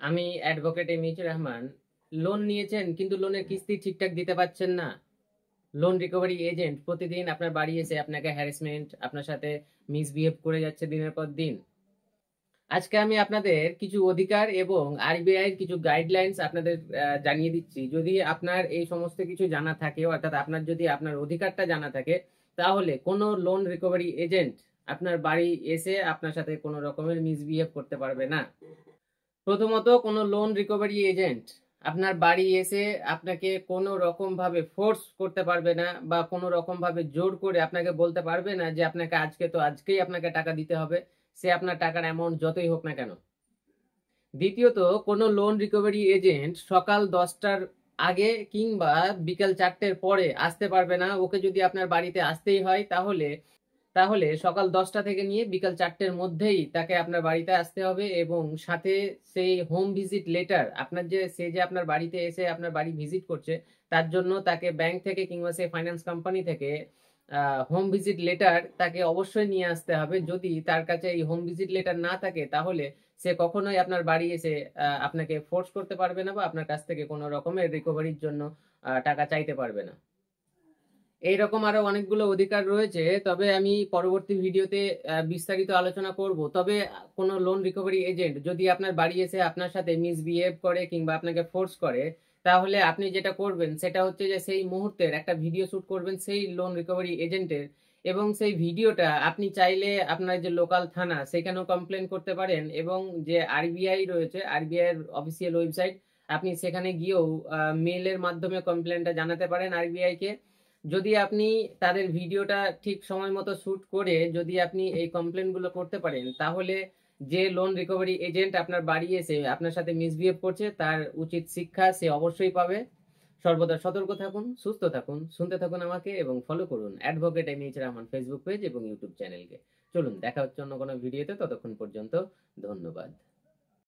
আমি advocate এমএইচুর Rahman. Loan নিয়েছেন কিন্তু লোনের কিস্তি ঠিকঠাক দিতে পারছেন না। লোন রিকভারি এজেন্ট প্রতিদিন আপনার বাড়ি এসে আপনাকে হ্যারাসমেন্ট, আপনার সাথে মিসবিহেভ করে যাচ্ছে দিনের পর দিন। আজকে আমি আপনাদের কিছু অধিকার এবং আরবিআই এর কিছু গাইডলাইন্স আপনাদের জানিয়ে দিচ্ছি। যদি আপনার এই সমস্ত কিছু জানা থাকে, অর্থাৎ আপনার যদি আপনার অধিকারটা জানা থাকে, তাহলে কোনো লোন রিকভারি এজেন্ট আপনার বাড়ি এসে আপনার সাথে কোনো রকমের মিসবিহেভ করতে পারবে না। প্রথমত, কোনো লোন রিকভারি এজেন্ট আপনার বাড়ি এসে আপনাকে কোনো রকম ভাবে ফোর্স করতে পারবে না, বা কোনো রকম ভাবে জোর করে আপনাকে বলতে পারবে না যে আপনাকে আজকেই আপনাকে টাকা দিতে হবে, সে আপনার টাকার অ্যামাউন্ট যতই হোক না কেন। দ্বিতীয়ত, কোনো লোন রিকভারি এজেন্ট সকাল 10টার আগে কিংবা বিকাল 4টের পরে আসতে পারবে না। ওকে যদি আপনার বাড়িতে আসতেই হয়, তাহলে তাহলে সকাল 10টা থেকে নিয়ে বিকাল 4টের মধ্যেই তাকে আপনার বাড়িতে আসতে হবে, এবং সাথে সেই হোম ভিজিট লেটার, সে যে আপনার বাড়িতে এসে আপনার বাড়ি ভিজিট করছে, তার জন্য তাকে ব্যাংক থেকে কিংবা সে ফাইন্যান্স কোম্পানি থেকে হোম ভিজিট লেটার তাকে অবশ্যই নিয়ে আসতে হবে। যদি তার কাছে এই হোম ভিজিট লেটার না থাকে, তাহলে সে কখনোই আপনার বাড়ি এসে আপনাকে ফোর্স করতে পারবে না, বা আপনার কাছ থেকে কোনো রকমের রিকভারির জন্য টাকা চাইতে পারবে না। এইরকম আরো অনেকগুলো অধিকার রয়েছে, তবে আমি পরবর্তী ভিডিওতে বিস্তারিত আলোচনা করব। তবে কোনো লোন রিকভারি এজেন্ট যদি আপনার বাড়ি এসে আপনার সাথে মিসবিহেভ করে কিংবা আপনাকে ফোর্স করে, তাহলে আপনি যেটা করবেন সেটা হচ্ছে যে সেই মুহূর্তের একটা ভিডিও শুট করবেন সেই লোন রিকভারি এজেন্টের, এবং সেই ভিডিওটা আপনি চাইলে আপনার যে লোকাল থানা সেখানেও কমপ্লেন করতে পারেন, এবং যে আরবিআই রয়েছে, আরবিআই এর অফিসিয়াল ওয়েবসাইট, আপনি সেখানে গিয়েও মেইলের মাধ্যমে কমপ্লেনটা জানাতে পারেন আরবিআই কে। যদি আপনি তাদের ভিডিওটা ঠিক সময় মতো শুট করে যদি আপনি এই কমপ্লেনগুলো করতে পারেন, তাহলে যে লোন রিকভারি এজেন্ট আপনার বাড়ি এসে আপনার সাথে মিসবিহেভ করছে তার উচিত শিক্ষা সে অবশ্যই পাবে। সর্বদা সতর্ক থাকুন, সুস্থ থাকুন, শুনতে থাকুন আমাকে, এবং ফলো করুন advocate MH Rahman Facebook page এবং ইউটিউব চ্যানেলকে। চলুন, দেখা হচ্ছে অন্য কোনো ভিডিওতে। ততক্ষণ পর্যন্ত ধন্যবাদ।